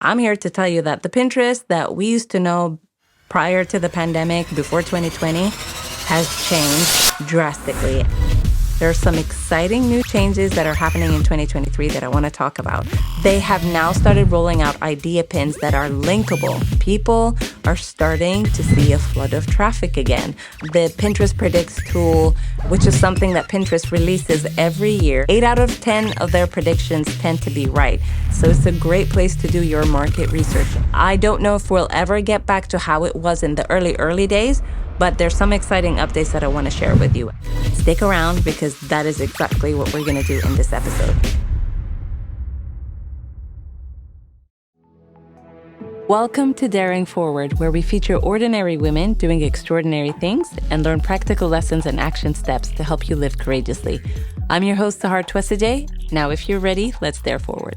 I'm here to tell you that the Pinterest that we used to know prior to the pandemic, before 2020, has changed drastically. There are some exciting new changes that are happening in 2023 that I want to talk about. They have now started rolling out idea pins that are linkable. People are starting to see a flood of traffic again. The Pinterest Predicts tool, which is something that Pinterest releases every year, 8 out of 10 of their predictions tend to be right. So it's a great place to do your market research. I don't know if we'll ever get back to how it was in the early days, but there's some exciting updates that I want to share with you. Stick around because that is exactly what we're going to do in this episode. Welcome to Daring Forward, where we feature ordinary women doing extraordinary things and learn practical lessons and action steps to help you live courageously. I'm your host, Sahar. Now, if you're ready, let's dare forward.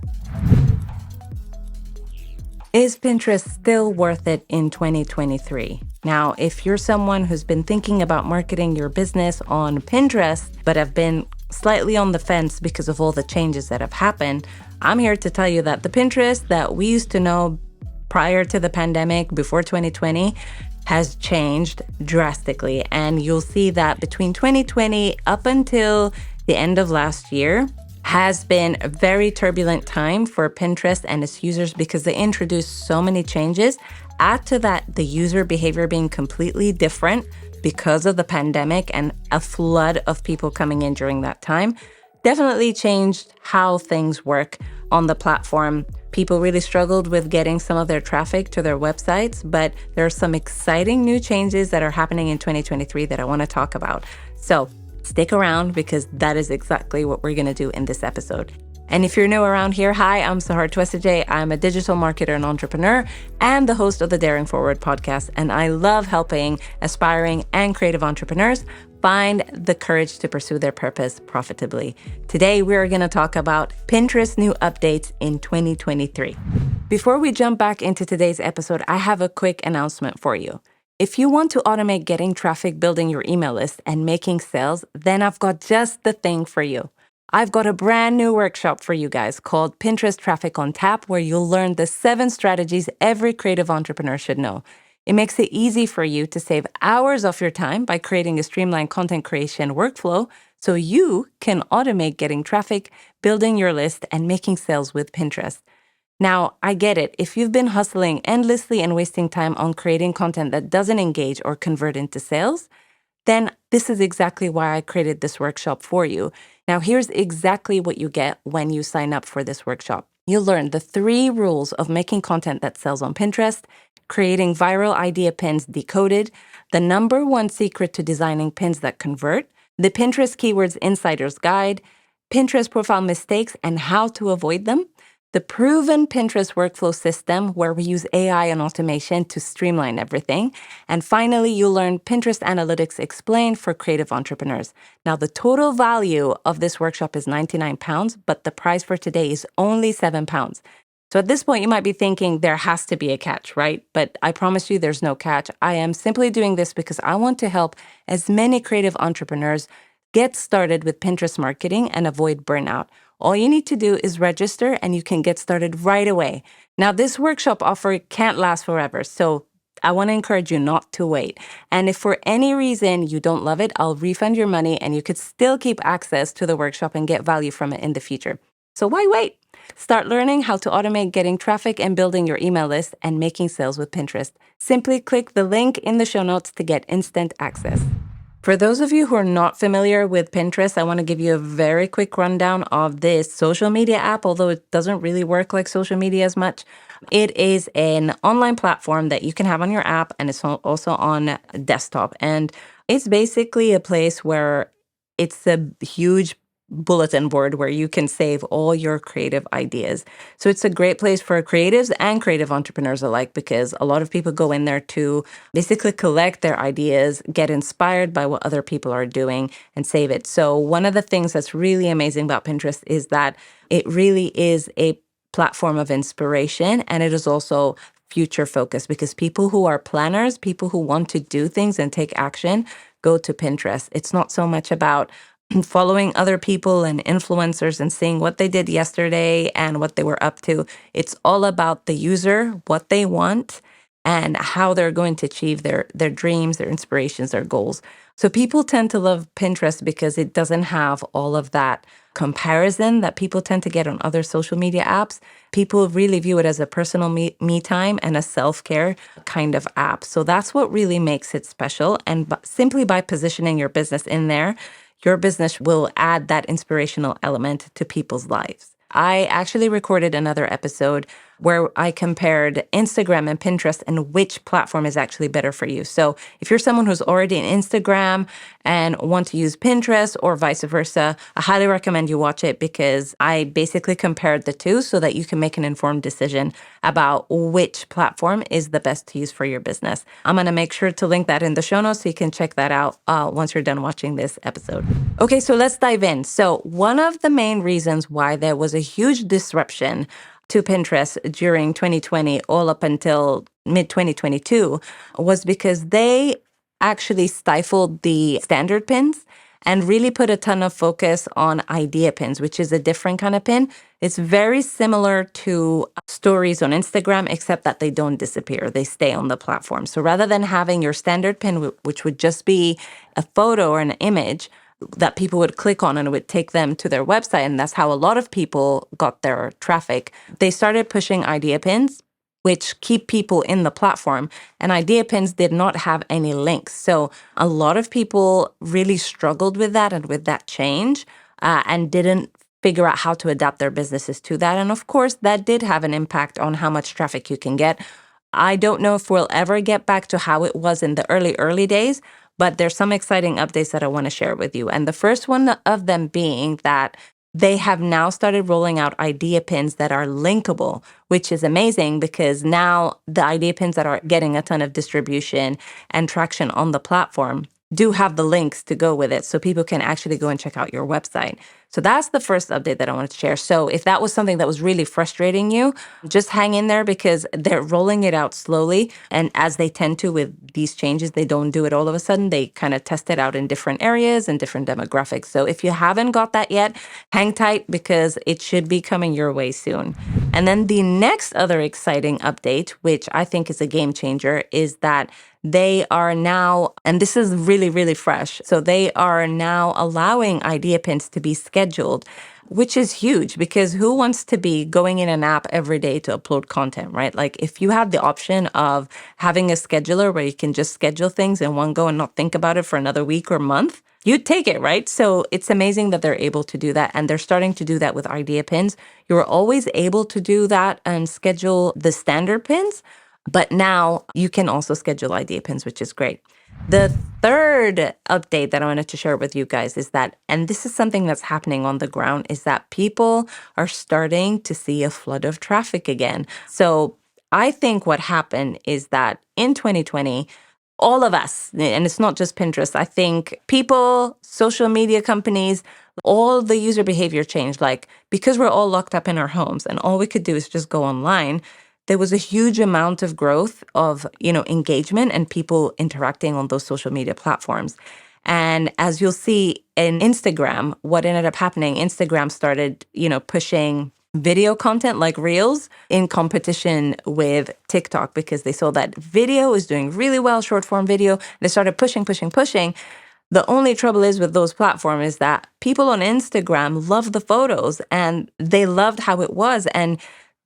Is Pinterest still worth it in 2023? Now, if you're someone who's been thinking about marketing your business on Pinterest, but have been slightly on the fence because of all the changes that have happened, I'm here to tell you that the Pinterest that we used to know prior to the pandemic, before 2020, has changed drastically. And you'll see that between 2020 up until the end of last year, has been a very turbulent time for Pinterest and its users because they introduced so many changes. Add to that the user behavior being completely different because of the pandemic and a flood of people coming in during that time. Definitely changed how things work on the platform. People really struggled with getting some of their traffic to their websites, but there are some exciting new changes that are happening in 2023 that I want to talk about. So stick around because that is exactly what we're going to do in this episode. And if you're new around here, hi, I'm Sahar. I'm a digital marketer and entrepreneur and the host of the Daring Forward podcast. And I love helping aspiring and creative entrepreneurs find the courage to pursue their purpose profitably. Today, we're going to talk about Pinterest new updates in 2023. Before we jump back into today's episode, I have a quick announcement for you. If you want to automate getting traffic, building your email list, and making sales, then I've got just the thing for you. I've got a brand new workshop for you guys called Pinterest Traffic on Tap, where you'll learn the 7 strategies every creative entrepreneur should know. It makes it easy for you to save hours of your time by creating a streamlined content creation workflow so you can automate getting traffic, building your list, and making sales with Pinterest. Now, I get it. If you've been hustling endlessly and wasting time on creating content that doesn't engage or convert into sales, then this is exactly why I created this workshop for you. Now, here's exactly what you get when you sign up for this workshop. You'll learn the 3 rules of making content that sells on Pinterest, creating viral idea pins decoded, the number 1 secret to designing pins that convert, the Pinterest Keywords Insider's Guide, Pinterest profile mistakes and how to avoid them, the proven Pinterest workflow system where we use AI and automation to streamline everything. And finally, you'll learn Pinterest Analytics Explained for creative entrepreneurs. Now, the total value of this workshop is £99, but the price for today is only £7. So at this point, you might be thinking there has to be a catch, right? But I promise you there's no catch. I am simply doing this because I want to help as many creative entrepreneurs get started with Pinterest marketing and avoid burnout. All you need to do is register and you can get started right away. Now, this workshop offer can't last forever, so I want to encourage you not to wait. And if for any reason you don't love it, I'll refund your money and you could still keep access to the workshop and get value from it in the future. So why wait? Start learning how to automate getting traffic and building your email list and making sales with Pinterest. Simply click the link in the show notes to get instant access. For those of you who are not familiar with Pinterest, I want to give you a very quick rundown of this social media app, although it doesn't really work like social media as much. It is an online platform that you can have on your app, and it's also on desktop. And it's basically a place where it's a huge bulletin board where you can save all your creative ideas. So it's a great place for creatives and creative entrepreneurs alike because a lot of people go in there to basically collect their ideas, get inspired by what other people are doing and save it. So one of the things that's really amazing about Pinterest is that it really is a platform of inspiration and it is also future focused because people who are planners, people who want to do things and take action, go to Pinterest. It's not so much about following other people and influencers and seeing what they did yesterday and what they were up to. It's all about the user, what they want, and how they're going to achieve their dreams, their inspirations, their goals. So people tend to love Pinterest because it doesn't have all of that comparison that people tend to get on other social media apps. People really view it as a personal me time and a self-care kind of app. So that's what really makes it special. And simply by positioning your business in there, your business will add that inspirational element to people's lives. I actually recorded another episode where I compared Instagram and Pinterest and which platform is actually better for you. So if you're someone who's already in Instagram and want to use Pinterest or vice versa, I highly recommend you watch it because I basically compared the two so that you can make an informed decision about which platform is the best to use for your business. I'm going to make sure to link that in the show notes so you can check that out once you're done watching this episode. Okay, so let's dive in. So one of the main reasons why there was a huge disruption to Pinterest during 2020 all up until mid 2022 was because they actually stifled the standard pins and really put a ton of focus on idea pins, which is a different kind of pin. It's very similar to stories on Instagram, except that they don't disappear. They stay on the platform. So rather than having your standard pin, which would just be a photo or an image that people would click on and it would take them to their website, and that's how a lot of people got their traffic, they started pushing idea pins, which keep people in the platform. And idea pins did not have any links. So a lot of people really struggled with that and with that change and didn't figure out how to adapt their businesses to that. And of course, that did have an impact on how much traffic you can get. I don't know if we'll ever get back to how it was in the early days, but there's some exciting updates that I want to share with you. And the first one of them being that they have now started rolling out idea pins that are linkable, which is amazing because now the idea pins that are getting a ton of distribution and traction on the platform do have the links to go with it so people can actually go and check out your website. So that's the first update that I wanted to share. So if that was something that was really frustrating you, just hang in there because they're rolling it out slowly. And as they tend to with these changes, they don't do it all of a sudden. They kind of test it out in different areas and different demographics. So if you haven't got that yet, hang tight because it should be coming your way soon. And then the next other exciting update, which I think is a game changer, is that they are now, and this is really, really fresh, so they are now allowing idea pins to be scheduled, which is huge because who wants to be going in an app every day to upload content, right? Like if you have the option of having a scheduler where you can just schedule things in one go and not think about it for another week or month, you'd take it, right? So it's amazing that they're able to do that. And they're starting to do that with idea pins. You were always able to do that and schedule the standard pins, but now you can also schedule idea pins, which is great. The third update that I wanted to share with you guys is that, and this is something that's happening on the ground, is that people are starting to see a flood of traffic again. So I think what happened is that in 2020, all of us, and it's not just Pinterest, I think people, social media companies, all the user behavior changed. Like because we're all locked up in our homes and all we could do is just go online, there was a huge amount of growth of, engagement and people interacting on those social media platforms. And as you'll see in Instagram, what ended up happening, Instagram started, pushing video content like Reels in competition with TikTok because they saw that video is doing really well, short form video. They started pushing. The only trouble is with those platforms is that people on Instagram love the photos and they loved how it was. And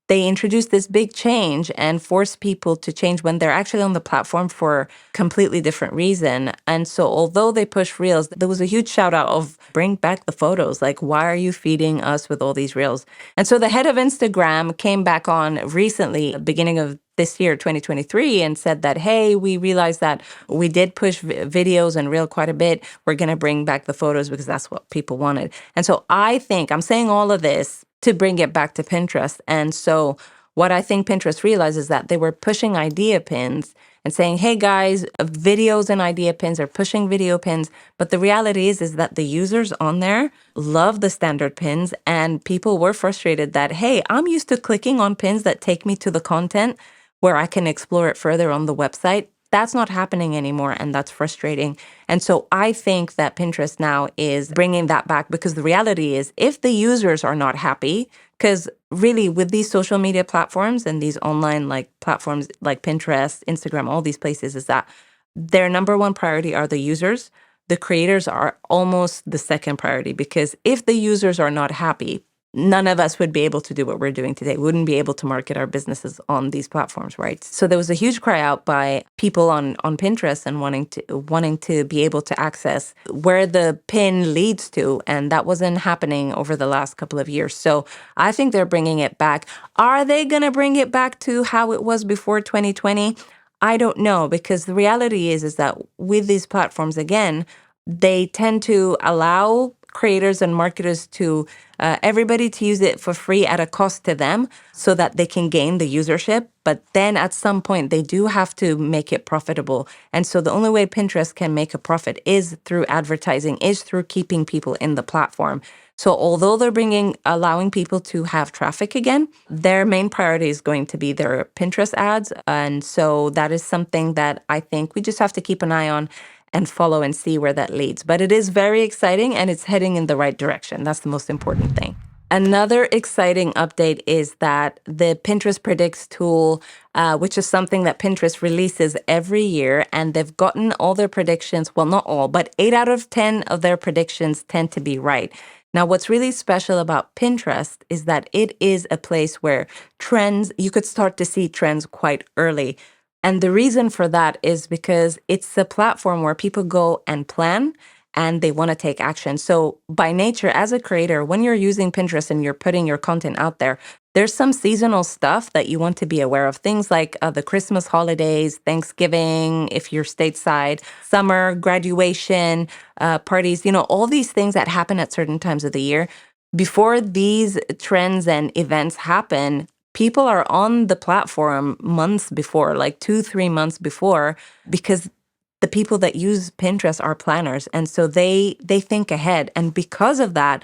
they introduced this big change and forced people to change when they're actually on the platform for completely different reason. And so although they push Reels, there was a huge shout out of bring back the photos. Like, why are you feeding us with all these Reels? And so the head of Instagram came back on recently, beginning of this year, 2023, and said that, hey, we realized that we did push videos and Reel quite a bit. We're going to bring back the photos because that's what people wanted. And so I think I'm saying all of this to bring it back to Pinterest. And so what I think Pinterest realized is that they were pushing idea pins and saying, hey guys, videos and idea pins are pushing video pins. But the reality is that the users on there love the standard pins and people were frustrated that, hey, I'm used to clicking on pins that take me to the content where I can explore it further on the website. That's not happening anymore, and that's frustrating. And so I think that Pinterest now is bringing that back, because the reality is, if the users are not happy, because really with these social media platforms and these online like platforms like Pinterest, Instagram, all these places, is that their number one priority are the users. The creators are almost the second priority, because if the users are not happy, none of us would be able to do what we're doing today. We wouldn't be able to market our businesses on these platforms, right? So there was a huge cry out by people on Pinterest and wanting to be able to access where the pin leads to, and that wasn't happening over the last couple of years. So I think they're bringing it back. Are they going to bring it back to how it was before 2020? I don't know, because the reality is that with these platforms, again, they tend to allow creators and marketers to everybody to use it for free at a cost to them, so that they can gain the usership. But then at some point, they do have to make it profitable. And so the only way Pinterest can make a profit is through advertising, is through keeping people in the platform. So although they're allowing people to have traffic again, their main priority is going to be their Pinterest ads. And so that is something that I think we just have to keep an eye on and follow and see where that leads. But it is very exciting, and it's heading in the right direction. That's the most important thing. Another exciting update is that the Pinterest Predicts tool, which is something that Pinterest releases every year, and they've gotten all their predictions, well, not all, but 8 out of 10 of their predictions tend to be right. Now, what's really special about Pinterest is that it is a place where you could start to see trends quite early. And the reason for that is because it's a platform where people go and plan and they want to take action. So by nature, as a creator, when you're using Pinterest and you're putting your content out there, there's some seasonal stuff that you want to be aware of. Things like the Christmas holidays, Thanksgiving, if you're stateside, summer, graduation, parties, all these things that happen at certain times of the year. Before these trends and events happen, people are on the platform months before, like 2-3 months before, because the people that use Pinterest are planners. And so they think ahead. And because of that,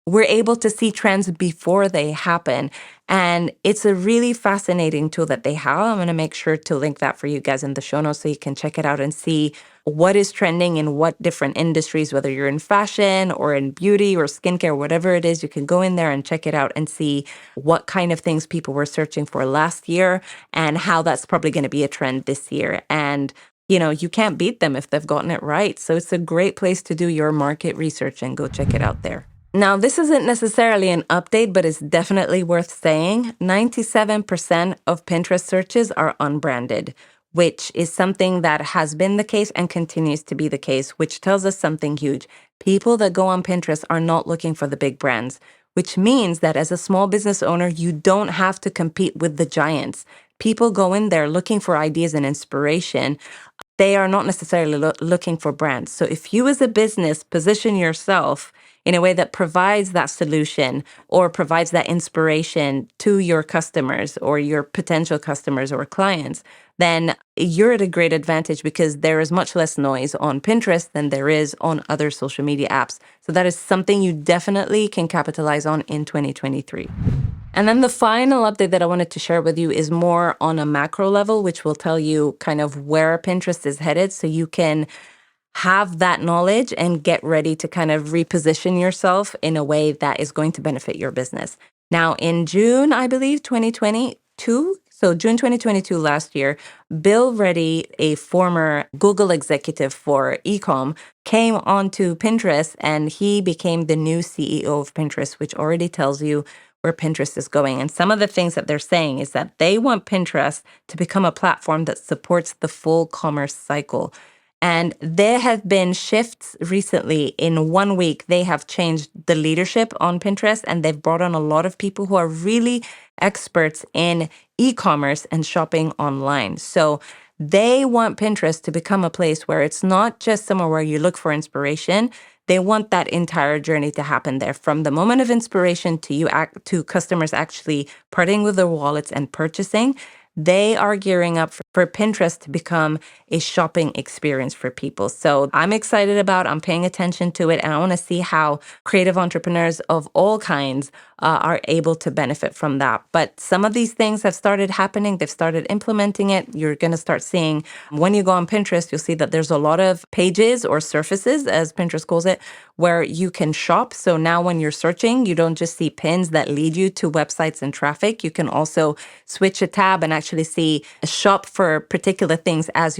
we're able to see trends before they happen. And it's a really fascinating tool that they have. I'm going to make sure to link that for you guys in the show notes so you can check it out and see what is trending in what different industries, whether you're in fashion or in beauty or skincare, whatever it is. You can go in there and check it out and see what kind of things people were searching for last year and how that's probably going to be a trend this year. And you can't beat them if they've gotten it right. So it's a great place to do your market research, and go check it out there. Now, this isn't necessarily an update, but it's definitely worth saying. 97% of Pinterest searches are unbranded, which is something that has been the case and continues to be the case, which tells us something huge. People that go on Pinterest are not looking for the big brands, which means that as a small business owner, you don't have to compete with the giants. People go in there looking for ideas and inspiration. They are not necessarily looking for brands. So if you as a business position yourself in a way that provides that solution or provides that inspiration to your customers or your potential customers or clients, then you're at a great advantage, because there is much less noise on Pinterest than there is on other social media apps. So that is something you definitely can capitalize on in 2023. And then the final update that I wanted to share with you is more on a macro level, which will tell you kind of where Pinterest is headed, so you can have that knowledge and get ready to kind of reposition yourself in a way that is going to benefit your business. Now, in June, I believe, 2022, so June 2022 last year, Bill Reddy, a former Google executive for e-com, came onto Pinterest, and he became the new CEO of Pinterest, which already tells you where Pinterest is going. And some of the things that they're saying is that they want Pinterest to become a platform that supports the full commerce cycle. And there have been shifts recently. In 1 week, they have changed the leadership on Pinterest, and they've brought on a lot of people who are really experts in e-commerce and shopping online. So they want Pinterest to become a place where it's not just somewhere where you look for inspiration. They want that entire journey to happen there, from the moment of inspiration to customers actually parting with their wallets and purchasing. They are gearing up for Pinterest to become a shopping experience for people. So I'm excited I'm paying attention to it, and I want to see how creative entrepreneurs of all kinds are able to benefit from that. But some of these things have started happening. They've started implementing it. You're going to start seeing when you go on Pinterest, you'll see that there's a lot of pages or surfaces, as Pinterest calls it, where you can shop. So now when you're searching, you don't just see pins that lead you to websites and traffic. You can also switch a tab and actually see a shop for particular things as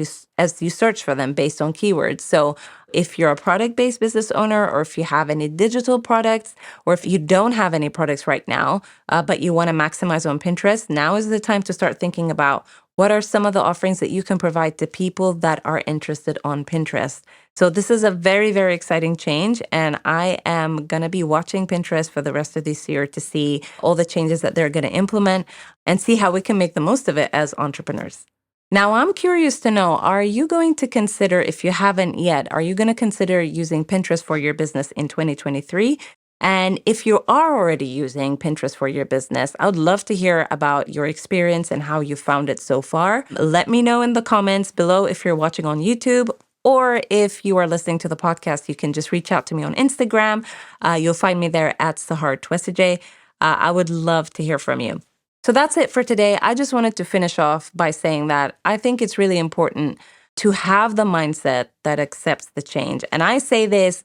you search for them based on keywords. So if you're a product-based business owner, or if you have any digital products, or if you don't have any products right now, but you want to maximize on Pinterest, now is the time to start thinking about what are some of the offerings that you can provide to people that are interested on Pinterest. So this is a very, very exciting change, and I am going to be watching Pinterest for the rest of this year to see all the changes that they're going to implement and see how we can make the most of it as entrepreneurs. Now, I'm curious to know, are you going to consider, if you haven't yet, are you going to consider using Pinterest for your business in 2023? And if you are already using Pinterest for your business, I would love to hear about your experience and how you found it so far. Let me know in the comments below if you're watching on YouTube, or if you are listening to the podcast, you can just reach out to me on Instagram. You'll find me there at Sahar Twesijay. I would love to hear from you. So that's it for today. I just wanted to finish off by saying that I think it's really important to have the mindset that accepts the change. And I say this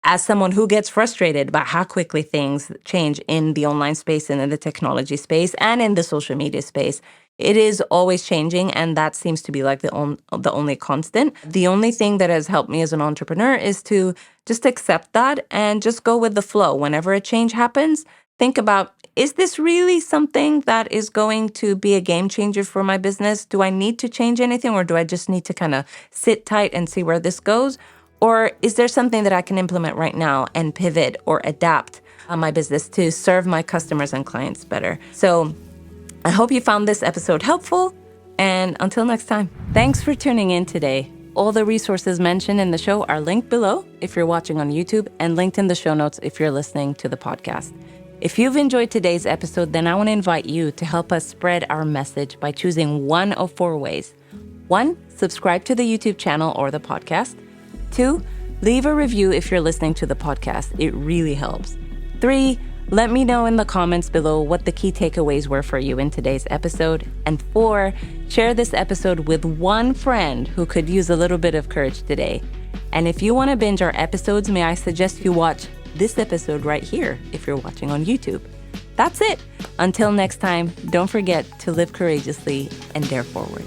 as someone who gets frustrated by how quickly things change in the online space and in the technology space and in the social media space. It is always changing, and that seems to be like the only constant. The only thing that has helped me as an entrepreneur is to just accept that and just go with the flow. Whenever a change happens, think about, is this really something that is going to be a game changer for my business? Do I need to change anything, or do I just need to kind of sit tight and see where this goes? Or is there something that I can implement right now and pivot or adapt my business to serve my customers and clients better? So I hope you found this episode helpful, and until next time, thanks for tuning in today. All the resources mentioned in the show are linked below if you're watching on YouTube, and linked in the show notes if you're listening to the podcast. If you've enjoyed today's episode, then I want to invite you to help us spread our message by choosing one of 4 ways. 1, subscribe to the YouTube channel or the podcast. 2, leave a review if you're listening to the podcast. It really helps. 3, let me know in the comments below what the key takeaways were for you in today's episode. And 4, share this episode with one friend who could use a little bit of courage today. And if you want to binge our episodes, may I suggest you watch this episode right here if you're watching on YouTube. That's it. Until next time, don't forget to live courageously and dare forward.